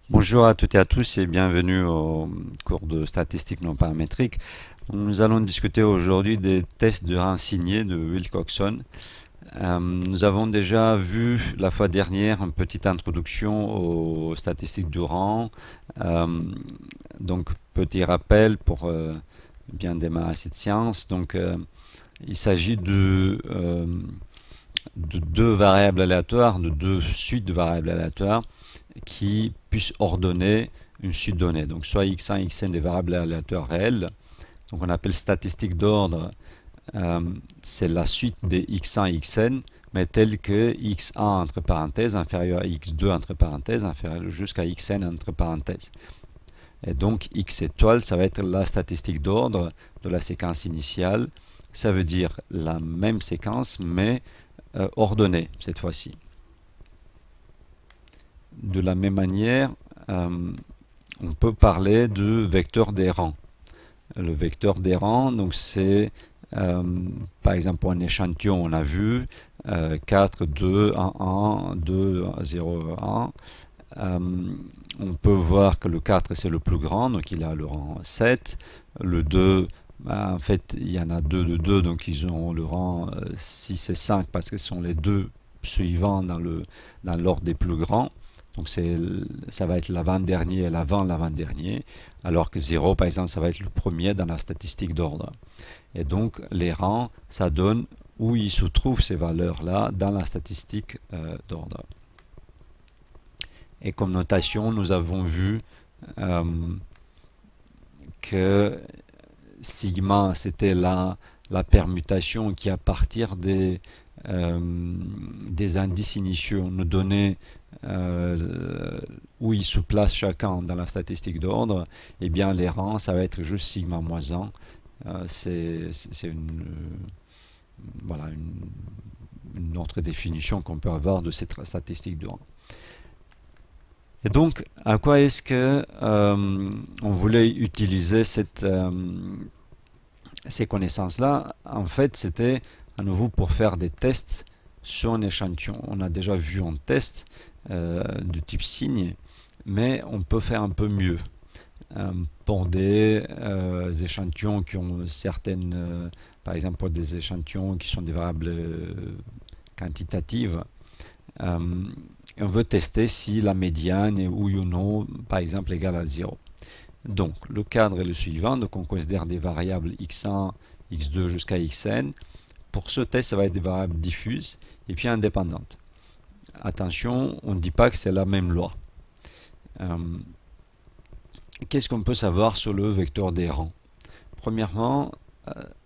Bonjour à toutes et à tous et bienvenue au cours de statistiques non paramétriques. Nous allons discuter aujourd'hui des tests de Rancigné de Wilcoxon. Nous avons déjà vu la fois dernière une petite introduction aux statistiques du rang. Euh, donc, petit rappel pour bien démarrer cette séance. Il s'agit de deux variables aléatoires, de deux suites de variables aléatoires qui puissent ordonner une suite donnée. Donc soit x1, xn des variables aléatoires réelles. Donc on appelle statistique d'ordre, c'est la suite des x1, xn, mais telle que x1 entre parenthèses inférieur à x2 entre parenthèses inférieur jusqu'à xn entre parenthèses. Et donc x étoile, ça va être la statistique d'ordre de la séquence initiale. Ça veut dire la même séquence, mais ordonnée cette fois-ci. De la même manière, on peut parler de vecteur des rangs. Le vecteur des rangs, donc c'est par exemple pour un échantillon, on a vu 4, 2, 1, 1, 2, 0, 1. On peut voir que le 4 c'est le plus grand, donc il a le rang 7. Le 2, en fait, il y en a deux de 2, donc ils ont le rang 6 et 5 parce que ce sont les deux suivants dans l'ordre des plus grands. Donc ça va être l'avant-dernier et l'avant-l'avant-dernier, alors que 0, par exemple, ça va être le premier dans la statistique d'ordre. Et donc les rangs, ça donne où il se trouvent ces valeurs-là dans la statistique d'ordre. Et comme notation, nous avons vu euh, que sigma, c'était la permutation qui, à partir des indices initiaux, nous donnait où ils se placent chacun dans la statistique d'ordre. Et bien les rangs, ça va être juste sigma moins 1. C'est voilà, une autre définition qu'on peut avoir de cette statistique de rang. Et donc, à quoi est-ce que on voulait utiliser ces connaissances-là? En fait, c'était à nouveau pour faire des tests sur un échantillon. On a déjà vu un test de type signe, mais on peut faire un peu mieux. Pour des échantillons qui ont certaines, par exemple pour des échantillons qui sont des variables quantitatives, on veut tester si la médiane est oui ou non, par exemple, égale à 0. Donc, le cadre est le suivant. Donc, on considère des variables x1, x2 jusqu'à xn. Pour ce test, ça va être des variables diffuses et puis indépendantes. Attention, on ne dit pas que c'est la même loi. Qu'est-ce qu'on peut savoir sur le vecteur des rangs? Premièrement,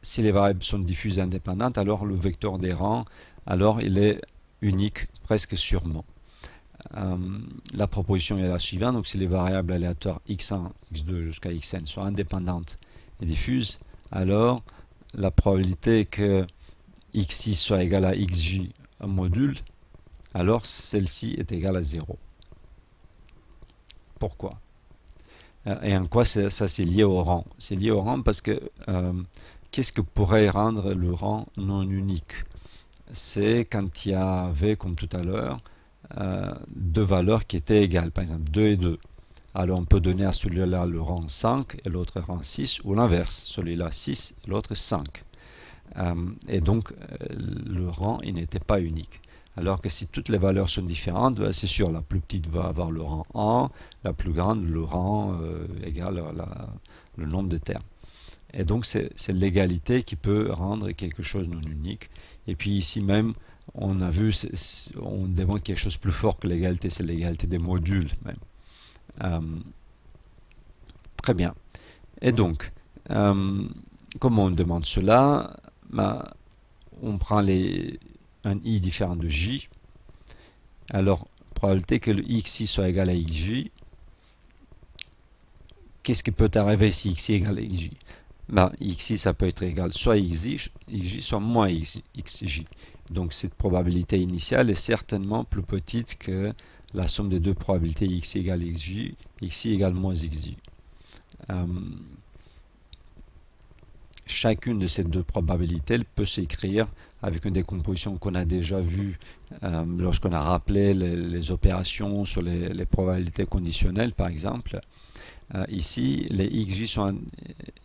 si les variables sont diffuses et indépendantes, alors le vecteur des rangs, alors il est unique presque sûrement. La proposition est la suivante. Donc si les variables aléatoires x1, x2 jusqu'à xn sont indépendantes et diffuses, alors la probabilité que xi soit égal à xj module, alors celle-ci est égale à 0. Pourquoi? Et en quoi ça c'est lié au rang? C'est lié au rang parce que qu'est-ce que pourrait rendre le rang non unique? C'est quand il y avait, comme tout à l'heure, deux valeurs qui étaient égales, par exemple 2 et 2. Alors on peut donner à celui-là le rang 5 et l'autre rang 6, ou l'inverse, celui-là 6 et l'autre 5. Et donc le rang il n'était pas unique. Alors que si toutes les valeurs sont différentes, c'est sûr, la plus petite va avoir le rang 1, la plus grande le rang égal à le nombre de termes. Et donc c'est l'égalité qui peut rendre quelque chose non unique. Et puis ici même, on a vu, on démontre quelque chose de plus fort que l'égalité, c'est l'égalité des modules même. Très bien. Et donc, comment on demande cela? On prend un i différent de j. Alors, probabilité que le xi soit égal à xj. Qu'est-ce qui peut arriver si xi est égal à xj? Xi, ça peut être égal soit à xj, soit moins xj. Donc cette probabilité initiale est certainement plus petite que la somme des deux probabilités xi égale xj, xi égale moins xj. Chacune de ces deux probabilités peut s'écrire avec une décomposition qu'on a déjà vue lorsqu'on a rappelé les opérations sur les probabilités conditionnelles, par exemple. Ici, les xj sont,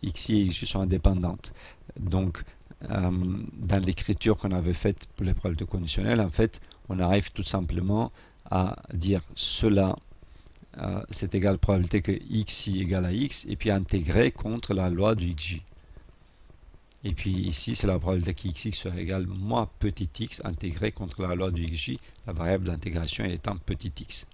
xi et xj sont indépendantes. Donc, dans l'écriture qu'on avait faite pour les probabilités conditionnelles, en fait, on arrive tout simplement à dire cela, c'est égal à la probabilité que xi égale à x, et puis intégrer contre la loi du xj. Et puis ici, c'est la probabilité que xx soit égal moins petit x intégré contre la loi du xj, la variable d'intégration étant petit x.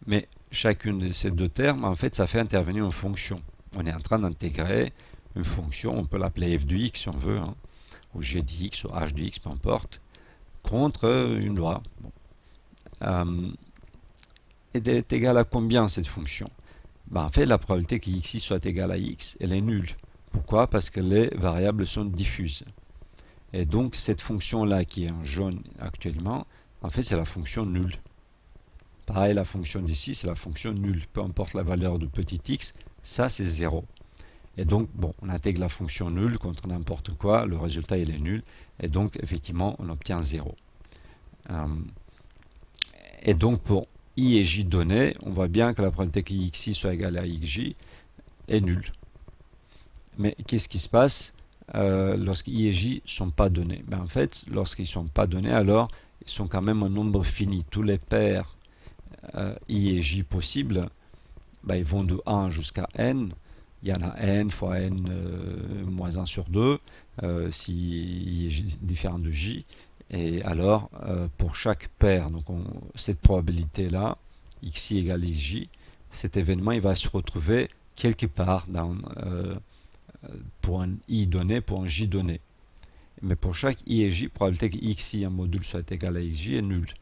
Mais chacune de ces deux termes, en fait, ça fait intervenir une fonction. On est en train d'intégrer une fonction, on peut l'appeler f de x si on veut, hein, ou g de x, ou h de x, peu importe, contre une loi. Bon. Et elle est égale à combien cette fonction? En fait, la probabilité que xi soit égal à x, elle est nulle. Pourquoi? Parce que les variables sont diffuses. Et donc, cette fonction-là qui est en jaune actuellement, en fait, c'est la fonction nulle. Pareil, la fonction d'ici, c'est la fonction nulle. Peu importe la valeur de petit x, ça, c'est 0. Et donc, bon, on intègre la fonction nulle contre n'importe quoi, le résultat, il est nul. Et donc, effectivement, on obtient 0. Et donc, pour i et j donnés, on voit bien que la probabilité que xi soit égal à xj est nulle. Mais qu'est-ce qui se passe lorsque i et j ne sont pas donnés? En fait, lorsqu'ils ne sont pas donnés, alors ils sont quand même un nombre fini. Tous les paires i et j possibles, ils vont de 1 jusqu'à n. Il y en a n fois n moins 1 sur 2, si i est différent de j. Et alors, pour chaque paire, donc cette probabilité-là, xi égale xj, cet événement il va se retrouver quelque part dans, pour un i donné, pour un j donné. Mais pour chaque i et j, probabilité que xi en module soit égal à xj est nulle.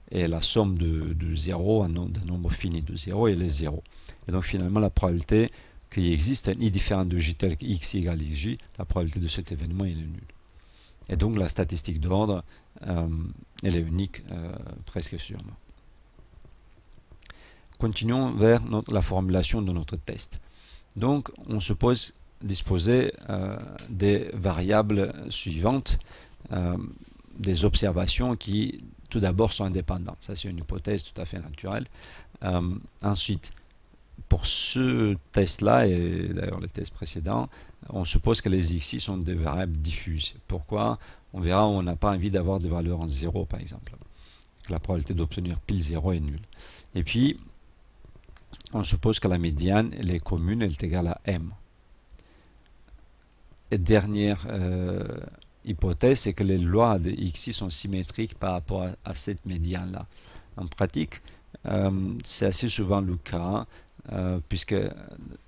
Et la somme de 0, d'un nombre fini de 0, elle est 0. Et donc finalement, la probabilité qu'il existe un i différent de j tel que xi égale xj, la probabilité de cet événement elle est nulle. Et donc la statistique d'ordre, elle est unique presque sûrement. Continuons vers la formulation de notre test. Donc on suppose disposer des variables suivantes, des observations qui tout d'abord sont indépendantes. Ça c'est une hypothèse tout à fait naturelle. Ensuite, pour ce test-là, et d'ailleurs le test précédent, on suppose que les xi sont des variables diffuses. Pourquoi? On verra, on n'a pas envie d'avoir des valeurs en 0 par exemple. La probabilité d'obtenir pile 0 est nulle. Et puis, on suppose que la médiane, elle est commune, elle est égale à m. Et dernière hypothèse, c'est que les lois de xi sont symétriques par rapport à cette médiane-là. En pratique, c'est assez souvent le cas, puisque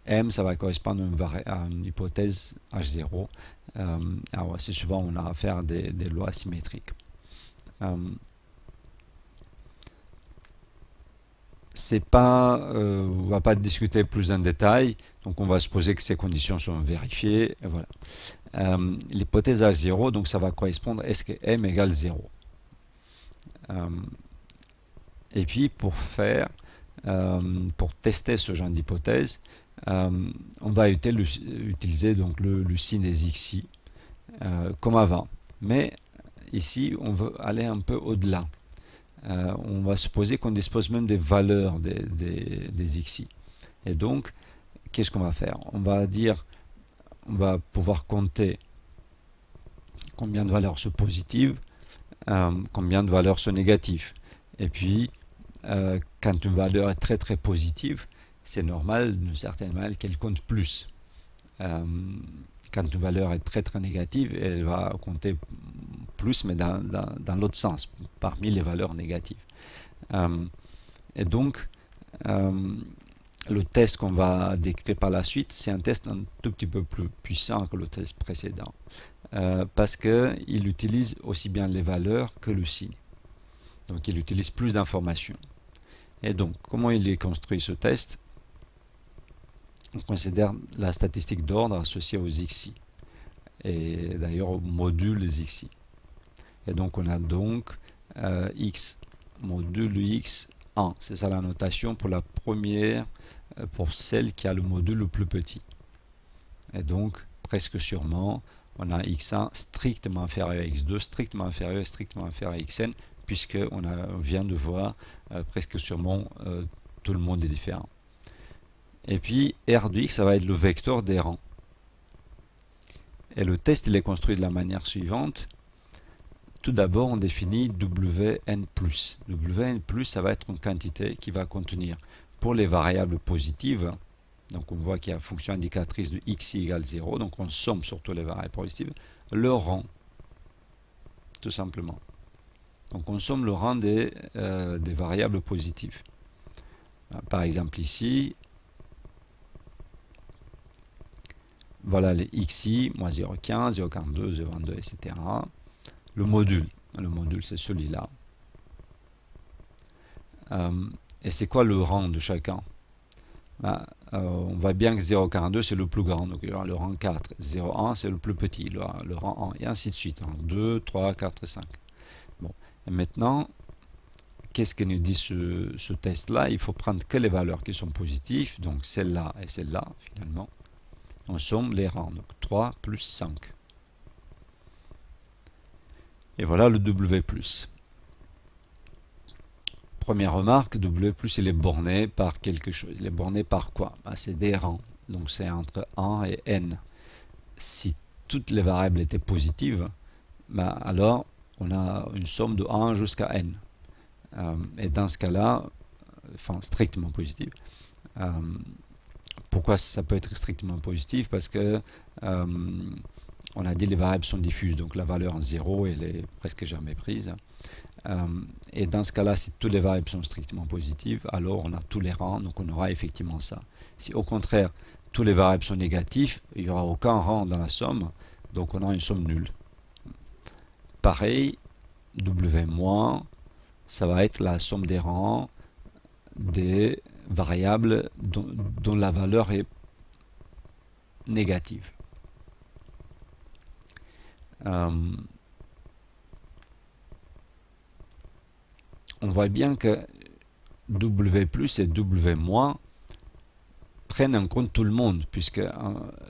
m, ça va correspondre à une hypothèse h0. Alors assez souvent, on a affaire à des lois symétriques. On ne va pas discuter plus en détail, donc on va supposer que ces conditions sont vérifiées. Et voilà. L'hypothèse H0, donc ça va correspondre, est-ce que m égale 0? Et puis pour tester ce genre d'hypothèse, on va utiliser donc le signe des xi comme avant. Mais ici, on veut aller un peu au-delà. On va supposer qu'on dispose même des valeurs des xi. Et donc, qu'est-ce qu'on va faire? On va pouvoir compter combien de valeurs sont positives, combien de valeurs sont négatives. Et puis, quand une valeur est très très positive, c'est normal d'une certaine manière qu'elle compte plus. Quand une valeur est très très négative, elle va compter plus, mais dans l'autre sens, parmi les valeurs négatives. Et donc, le test qu'on va décrire par la suite, c'est un test un tout petit peu plus puissant que le test précédent, parce qu'il utilise aussi bien les valeurs que le signe. Donc il utilise plus d'informations. Et donc, comment il est construit ce test? On considère la statistique d'ordre associée aux xi, et d'ailleurs au module des xi. Et donc on a donc x module x 1. C'est ça la notation pour la première, pour celle qui a le module le plus petit. Et donc, presque sûrement, on a x1 strictement inférieur à x2, strictement inférieur et strictement inférieur à xn, puisque on vient de voir presque sûrement tout le monde est différent. Et puis R de x, ça va être le vecteur des rangs. Et le test, il est construit de la manière suivante. Tout d'abord, on définit Wn+. Wn+, ça va être une quantité qui va contenir, pour les variables positives, donc on voit qu'il y a une fonction indicatrice de xi égale 0, donc on somme sur toutes les variables positives, le rang, tout simplement. Donc on somme le rang des variables positives. Par exemple ici, voilà les xi, moins 0,15, 0,42, 0,22, etc. Le module c'est celui-là. Et c'est quoi le rang de chacun? On voit bien que 0,42 c'est le plus grand, donc il y aura le rang 4. 0,1 c'est le plus petit, le rang 1, et ainsi de suite. Rang 2, 3, 4 et 5. Bon. Et maintenant, qu'est-ce que nous dit ce test-là? Il faut prendre que les valeurs qui sont positives, donc celle-là et celle-là, finalement. On somme les rangs, donc 3 plus 5. Et voilà le W+. Première remarque, W+, il est borné par quelque chose. Il est borné par quoi? C'est des rangs. Donc c'est entre 1 et n. Si toutes les variables étaient positives, alors on a une somme de 1 jusqu'à n. Et dans ce cas-là, enfin strictement positive, pourquoi ça peut être strictement positif? Parce que on a dit les variables sont diffuses, donc la valeur en 0 elle est presque jamais prise. Et dans ce cas-là, si toutes les variables sont strictement positives, alors on a tous les rangs, donc on aura effectivement ça. Si au contraire, toutes les variables sont négatives, il n'y aura aucun rang dans la somme, donc on aura une somme nulle. Pareil, W-, ça va être la somme des rangs des variables dont la valeur est négative. On voit bien que W+ et W- prennent en compte tout le monde, puisque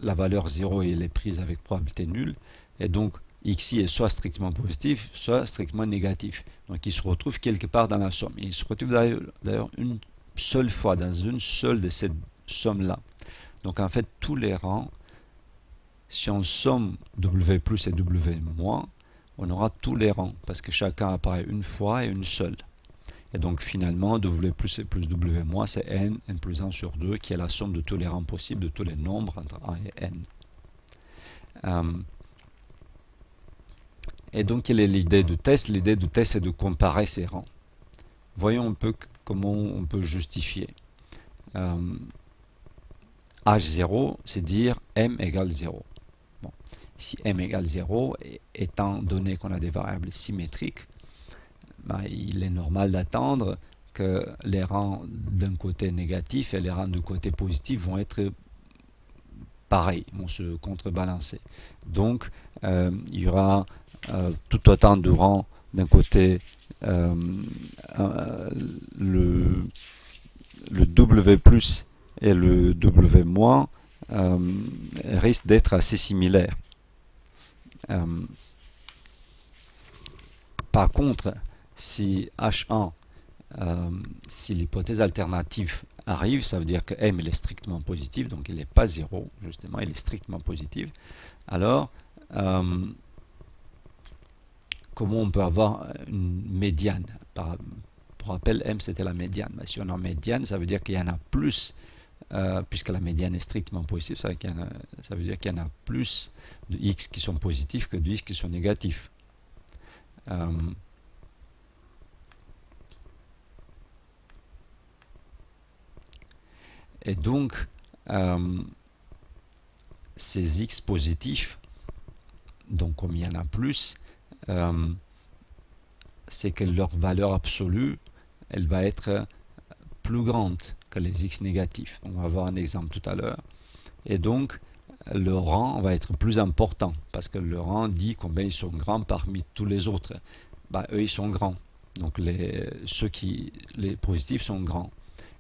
la valeur 0 elle est prise avec probabilité nulle, et donc xi est soit strictement positif, soit strictement négatif. Donc il se retrouve quelque part dans la somme. Il se retrouve d'ailleurs une seule fois, dans une seule de ces sommes-là. Donc en fait, tous les rangs, si on somme W+ et W-, on aura tous les rangs, parce que chacun apparaît une fois et une seule. Et donc finalement, W+ et plus W-, c'est n plus 1 sur 2, qui est la somme de tous les rangs possibles, de tous les nombres entre 1 et n. Et donc quelle est l'idée du test? L'idée du test, c'est de comparer ces rangs. Voyons un peu comment on peut justifier. H0, c'est dire m égale 0. Bon. Si m égale 0, étant donné qu'on a des variables symétriques, il est normal d'attendre que les rangs d'un côté négatif et les rangs du côté positif vont être pareils, vont se contrebalancer. Donc, il y aura tout autant de rangs d'un côté, le W+ et le W- risquent d'être assez similaires. Par contre, si H1, si l'hypothèse alternative arrive, ça veut dire que M il est strictement positif, donc il n'est pas 0, justement, il est strictement positif. Alors, comment on peut avoir une médiane? Pour rappel, M c'était la médiane. Mais si on a une médiane, ça veut dire qu'il y en a plus, puisque la médiane est strictement positive, ça veut dire qu'il y en a plus de x qui sont positifs que de x qui sont négatifs. Et donc, ces x positifs, donc comme il y en a plus, c'est que leur valeur absolue, elle va être plus grande que les x négatifs. On va voir un exemple tout à l'heure. Et donc, le rang va être plus important, parce que le rang dit combien ils sont grands parmi tous les autres. Eux, ils sont grands. Donc, les positifs sont grands.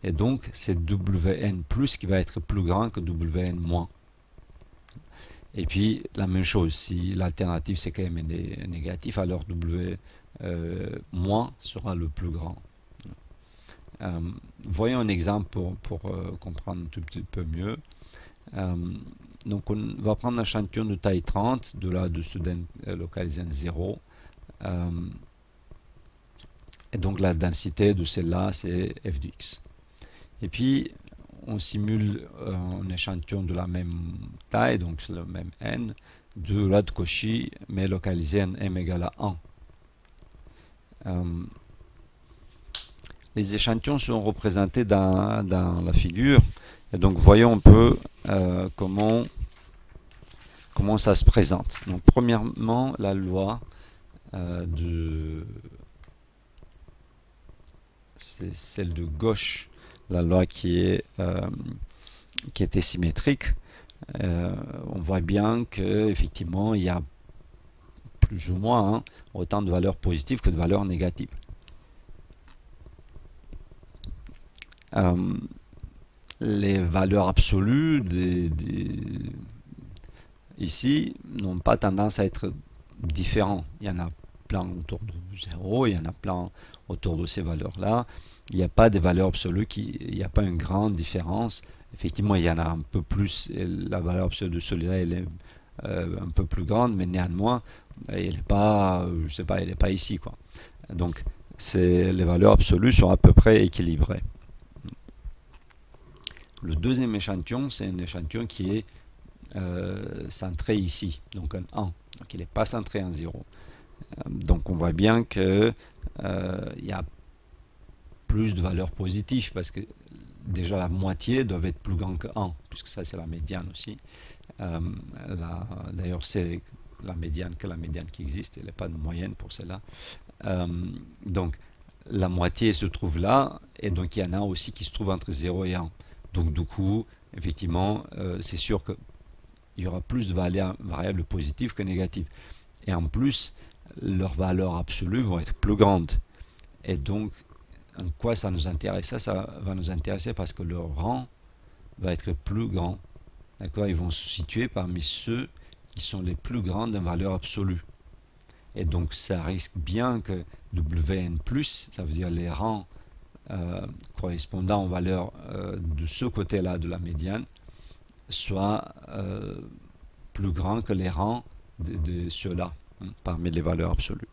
Et donc, c'est Wn+ qui va être plus grand que Wn-. Et puis la même chose, si l'alternative c'est quand même négatif, alors W moins sera le plus grand. Euh, Voyons un exemple pour comprendre un tout petit peu mieux. Euh, donc on va prendre un échantillon de taille 30, de là de student localisé en 0. Et donc la densité de celle-là, c'est f de x. Et puis, on simule un échantillon de la même taille, donc c'est le même n, de la de Cauchy, mais localisé en m égale à 1. Les échantillons sont représentés dans la figure. Et donc, voyons un peu comment ça se présente. Donc, premièrement, la loi c'est celle de gauche, la loi qui était symétrique. On voit bien qu'effectivement, il y a plus ou moins autant de valeurs positives que de valeurs négatives. Les valeurs absolues ici n'ont pas tendance à être différentes. Il y en a plein autour de 0, il y en a plein autour de ces valeurs-là. Il n'y a pas des valeurs absolues, il n'y a pas une grande différence. Effectivement, il y en a un peu plus, et la valeur absolue de celui-là, elle est un peu plus grande, mais néanmoins, elle n'est pas, je sais pas, elle n'est pas ici, quoi. Donc, les valeurs absolues sont à peu près équilibrées. Le deuxième échantillon, c'est un échantillon qui est centré ici, donc un 1. Donc, il n'est pas centré en 0. Donc, on voit bien qu'il y a plus de valeurs positives, parce que déjà la moitié doit être plus grand que 1, puisque ça c'est la médiane aussi. D'ailleurs c'est la médiane qui existe, il n'y a pas de moyenne pour celle-là. Donc la moitié se trouve là, et donc il y en a aussi qui se trouvent entre 0 et 1. Donc du coup, effectivement, c'est sûr qu'il y aura plus de variables positives que négatives. Et en plus, leurs valeurs absolues vont être plus grandes. Et donc, en quoi ça nous intéresse? Ça va nous intéresser parce que leur rang va être plus grand. D'accord? Ils vont se situer parmi ceux qui sont les plus grands en valeur absolue. Et donc, ça risque bien que Wn+, ça veut dire les rangs correspondant aux valeurs de ce côté-là de la médiane, soient plus grands que les rangs de ceux-là, parmi les valeurs absolues.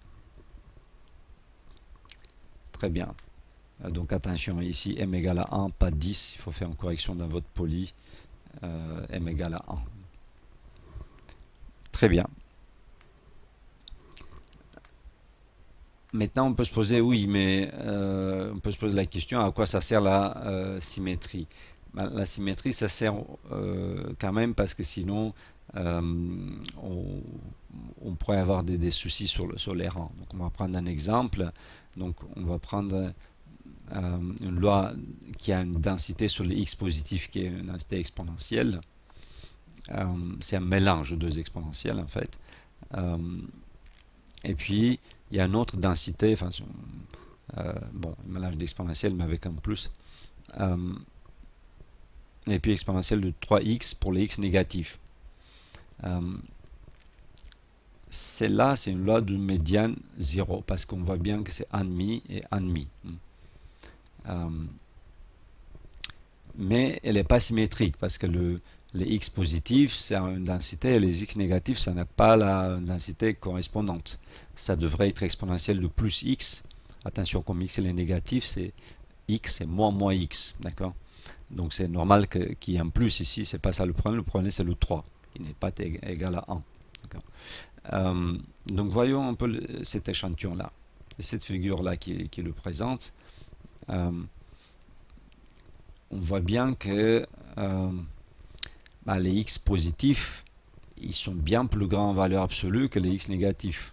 Très bien. Donc attention, ici m égale à 1, pas 10, il faut faire une correction dans votre poly, m égale à 1. Très bien. Maintenant, on peut se poser, oui, mais on peut se poser la question, à quoi ça sert la symétrie? La symétrie, ça sert quand même parce que sinon, on pourrait avoir des soucis sur les rangs. Donc, on va prendre un exemple. Donc, on va prendre une loi qui a une densité sur les x positifs qui est une densité exponentielle. C'est un mélange de deux exponentielles en fait. Et puis il y a une autre densité, enfin bon, un mélange d'exponentielles mais avec un plus. Et puis exponentielle de 3x pour les x négatifs. Celle-là, c'est une loi de médiane 0 parce qu'on voit bien que c'est 1,5 et 1,5. Mais elle n'est pas symétrique parce que les x positifs, c'est une densité et les x négatifs, ça n'a pas la densité correspondante. Ça devrait être exponentielle de plus x. Attention, comme x est négatif, c'est x, c'est moins x. D'accord? Donc c'est normal qu'il y ait un plus ici, c'est pas ça le problème. Le problème, c'est le 3, qui n'est pas égal à 1. Donc voyons un peu cet échantillon-là. Cette figure-là qui le présente. On voit bien que les x positifs, ils sont bien plus grands en valeur absolue que les x négatifs.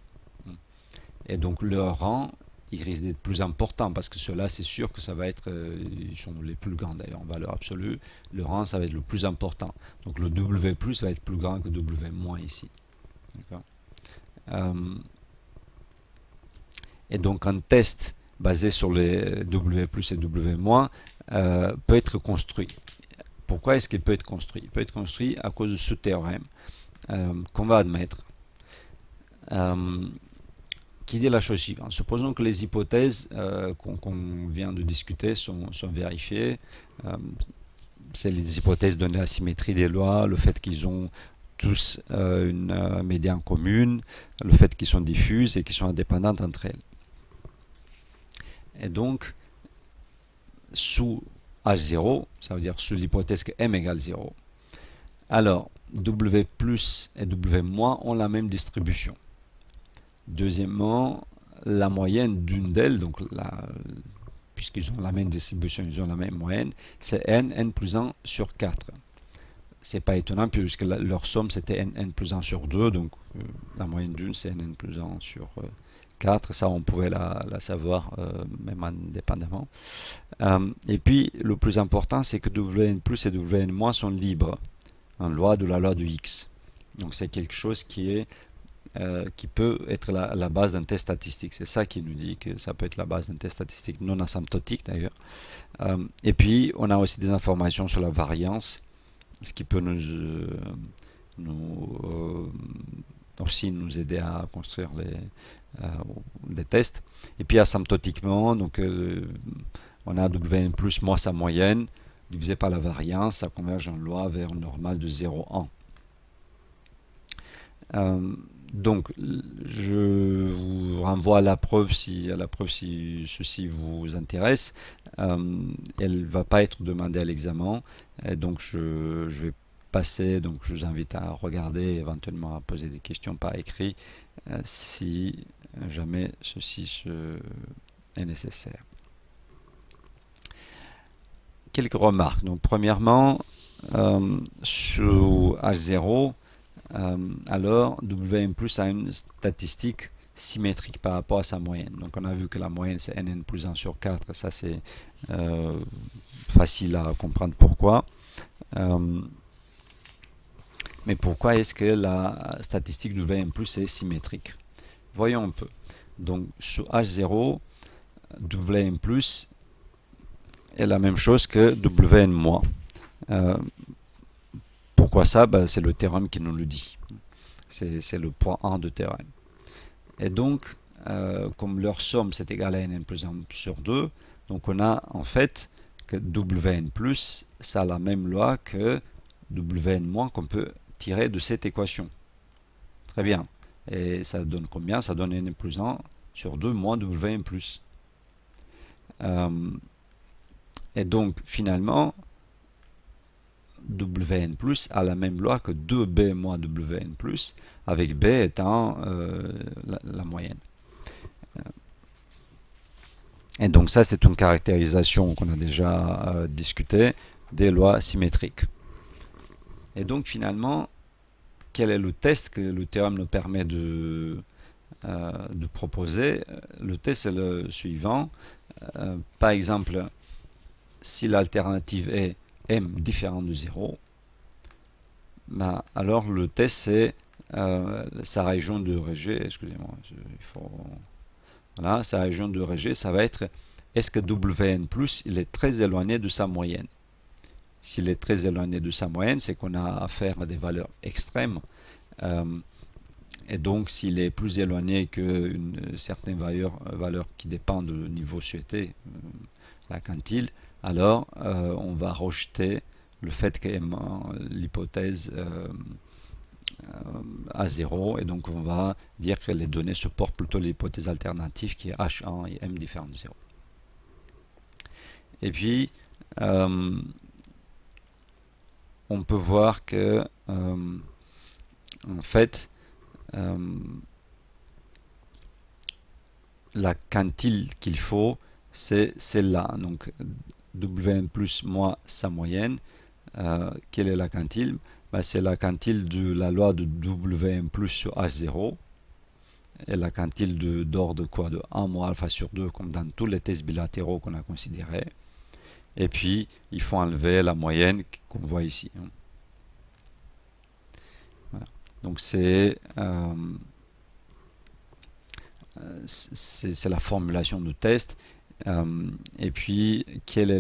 Et donc leur rang, il risque d'être plus important parce que ceux-là, c'est sûr que ça va être, ils sont les plus grands d'ailleurs en valeur absolue. Le rang, ça va être le plus important. Donc le W+ va être plus grand que W- ici. D'accord. Et donc un test basé sur les W+ et W- peut être construit. Pourquoi est-ce qu'il peut être construit? Il peut être construit à cause de ce théorème. qu'on va admettre, qui dit la chose suivante. Supposons que les hypothèses qu'on vient de discuter sont vérifiées. C'est les hypothèses données la symétrie des lois, le fait qu'ils ont tous une médiane commune, le fait qu'ils sont diffuses et qu'ils sont indépendantes entre elles. Et donc, sous H0, ça veut dire sous l'hypothèse que M égale 0, alors W plus et W moins ont la même distribution. Deuxièmement, la moyenne d'une d'elles, donc puisqu'ils ont la même distribution, ils ont la même moyenne, c'est n plus 1 sur 4. C'est pas étonnant puisque leur somme c'était n plus 1 sur 2, donc la moyenne d'une c'est n plus 1 sur 4, ça on pouvait la savoir même indépendamment. Et puis le plus important c'est que Wn plus et Wn moins sont libres en loi de la loi de X. Donc c'est quelque chose qui peut être la base d'un test statistique. C'est ça qui nous dit que ça peut être la base d'un test statistique non asymptotique d'ailleurs. Et puis on a aussi des informations sur la variance, ce qui peut aussi nous aider à construire des tests. Et puis asymptotiquement, donc on a Wn plus moins sa moyenne divisé par la variance, ça converge en loi vers une normale de 0,1. Donc je vous renvoie à la preuve si ceci vous intéresse. Elle ne va pas être demandée à l'examen, donc je vais passer, donc je vous invite à regarder et éventuellement à poser des questions par écrit si jamais ceci est nécessaire. Quelques remarques. Donc premièrement, sous H0, alors Wn plus a une statistique symétrique par rapport à sa moyenne. Donc on a vu que la moyenne c'est nn plus 1 sur 4, ça c'est facile à comprendre pourquoi. Mais pourquoi est-ce que la statistique de Wn plus est symétrique? Voyons un peu. Donc sous H0, Wn plus est la même chose que Wn moins. Pourquoi ça? C'est le théorème qui nous le dit. C'est le point 1 de théorème. Et donc, comme leur somme c'est égal à nn plus 1 sur 2, donc on a en fait que Wn plus, ça a la même loi que Wn moins qu'on peut tirer de cette équation. Très bien. Et ça donne combien? Ça donne n plus 1 sur 2 moins Wn plus. Et donc, finalement, Wn plus a la même loi que 2b moins Wn plus, avec b étant la moyenne. Et donc ça c'est une caractérisation qu'on a déjà discutée des lois symétriques. Et donc finalement, quel est le test que le théorème nous permet de proposer? Le test est le suivant. Par exemple, si l'alternative est m différent de 0, alors le test c'est sa région de rejet, excusez-moi, voilà, sa région de rejet, ça va être est-ce que Wn plus il est très éloigné de sa moyenne? S'il est très éloigné de sa moyenne, c'est qu'on a affaire à des valeurs extrêmes. Et donc s'il est plus éloigné qu'une certaine valeur qui dépend du niveau souhaité, la quantile, alors on va rejeter le fait que l'hypothèse à 0, et donc on va dire que les données supportent plutôt l'hypothèse alternative qui est H1 et M différent de 0. Et puis on peut voir que en fait la quantile qu'il faut c'est celle-là, donc Wn plus moins sa moyenne. Quelle est la quantile? C'est la quantile de la loi de Wn plus sur H0 et la quantile d'ordre quoi, de 1 moins alpha sur 2 comme dans tous les tests bilatéraux qu'on a considérés. Et puis il faut enlever la moyenne qu'on voit ici. Voilà. Donc c'est la formulation de test. Et puis quelle est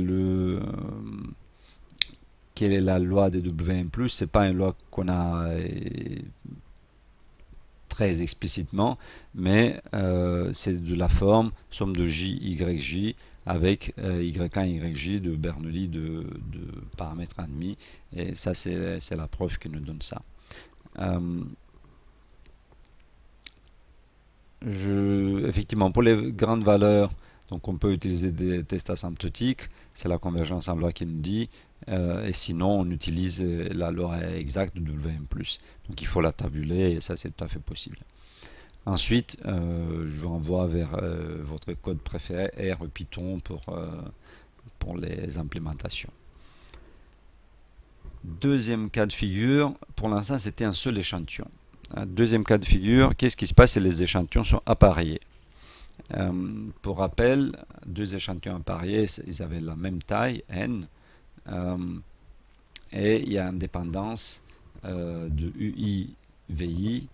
la loi des Wn+, c'est pas une loi qu'on a très explicitement, mais c'est de la forme somme de J, Y, J avec Y1, YJ de Bernoulli de paramètres admis. Et ça, c'est la preuve qui nous donne ça. Effectivement, pour les grandes valeurs, donc on peut utiliser des tests asymptotiques, c'est la convergence en loi qui nous dit, et sinon on utilise la loi exacte de WM+. Donc il faut la tabuler et ça c'est tout à fait possible. Ensuite, je vous renvoie vers votre code préféré R Python pour les implémentations. Deuxième cas de figure, pour l'instant c'était un seul échantillon. Deuxième cas de figure, qu'est-ce qui se passe si les échantillons sont appareillés? Pour rappel, deux échantillons appareillés, ils avaient la même taille, n, et il y a une dépendance de UI, VI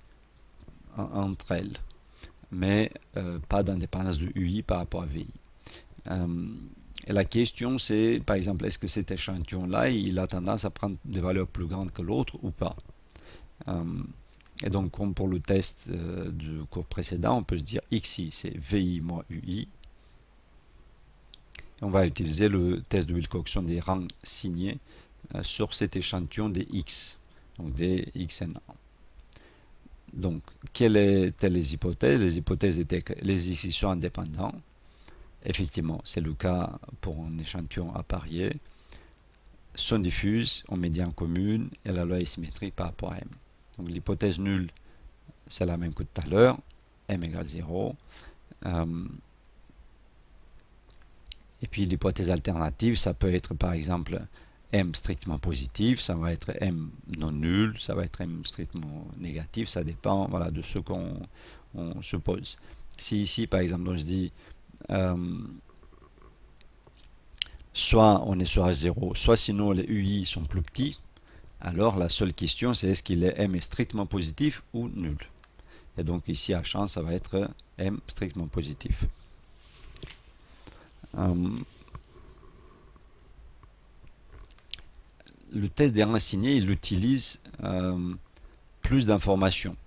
entre elles, mais pas d'indépendance de UI par rapport à VI. Et la question c'est, par exemple, est-ce que cet échantillon-là, il a tendance à prendre des valeurs plus grandes que l'autre ou pas? Et donc, comme pour le test du cours précédent, on peut se dire XI, c'est VI moins UI. On va utiliser le test de Wilcoxon des rangs signés sur cet échantillon des X, donc des XN1. Donc, quelles étaient les hypothèses? Les hypothèses étaient que les X sont indépendants. Effectivement, c'est le cas pour un échantillon apparié. Sont diffuses en médiane commune et la loi est symétrique par rapport à M. Donc l'hypothèse nulle, c'est la même que tout à l'heure, M égale 0. Et puis l'hypothèse alternative, ça peut être par exemple M strictement positif, ça va être M non nul, ça va être M strictement négatif, ça dépend voilà, de ce qu'on suppose. Si ici par exemple on se dit soit on est sur H0, soit sinon les UI sont plus petits, alors la seule question c'est est-ce qu'il est M est strictement positif ou nul. Et donc ici à chance ça va être M strictement positif. Le test des rangs assignés il utilise plus d'informations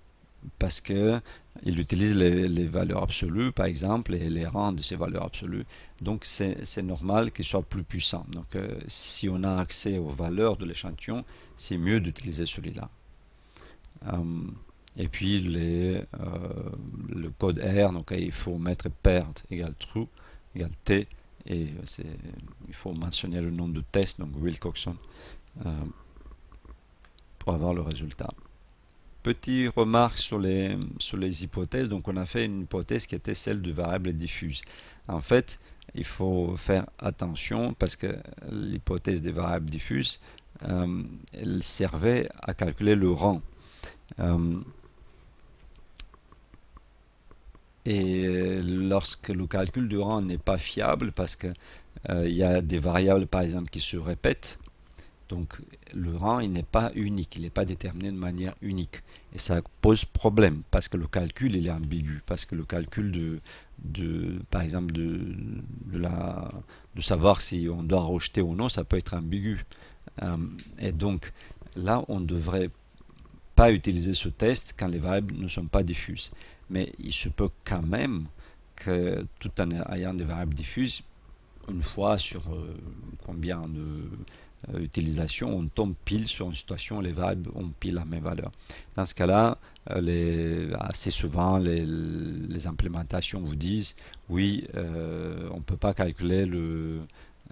parce que il utilise les valeurs absolues par exemple et les rangs de ces valeurs absolues, donc c'est normal qu'il soit plus puissant. Donc si on a accès aux valeurs de l'échantillon, c'est mieux d'utiliser celui-là. Et puis le code R, donc il faut mettre paired égale true égale T, et il faut mentionner le nom de test, donc Wilcoxon, pour avoir le résultat. Petite remarque sur les hypothèses. Donc on a fait une hypothèse qui était celle de variable diffuse. En fait, il faut faire attention parce que l'hypothèse des variables diffuses, elle servait à calculer le rang. Et lorsque le calcul du rang n'est pas fiable parce que il y a des variables par exemple qui se répètent, donc le rang il n'est pas unique, il n'est pas déterminé de manière unique. Et ça pose problème parce que le calcul il est ambigu, parce que le calcul par exemple de savoir si on doit rejeter ou non, ça peut être ambigu. Et donc là on ne devrait pas utiliser ce test quand les variables ne sont pas diffuses. Mais il se peut quand même que tout en ayant des variables diffuses, une fois sur combien d'utilisations, on tombe pile sur une situation où les variables ont pile la même valeur. Dans ce cas-là, assez souvent, les implémentations vous disent oui, on ne peut pas calculer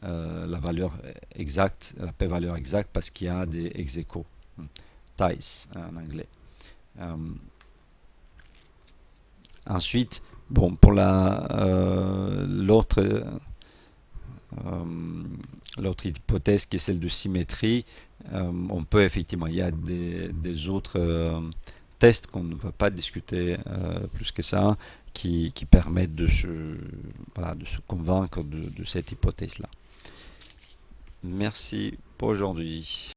la valeur exacte, la p-valeur exacte, parce qu'il y a des ex-aequo, ties en anglais. Ensuite, bon, pour l'autre hypothèse qui est celle de symétrie, on peut effectivement, il y a des autres tests qu'on ne va pas discuter plus que ça, qui permettent de se convaincre de cette hypothèse-là. Merci pour aujourd'hui.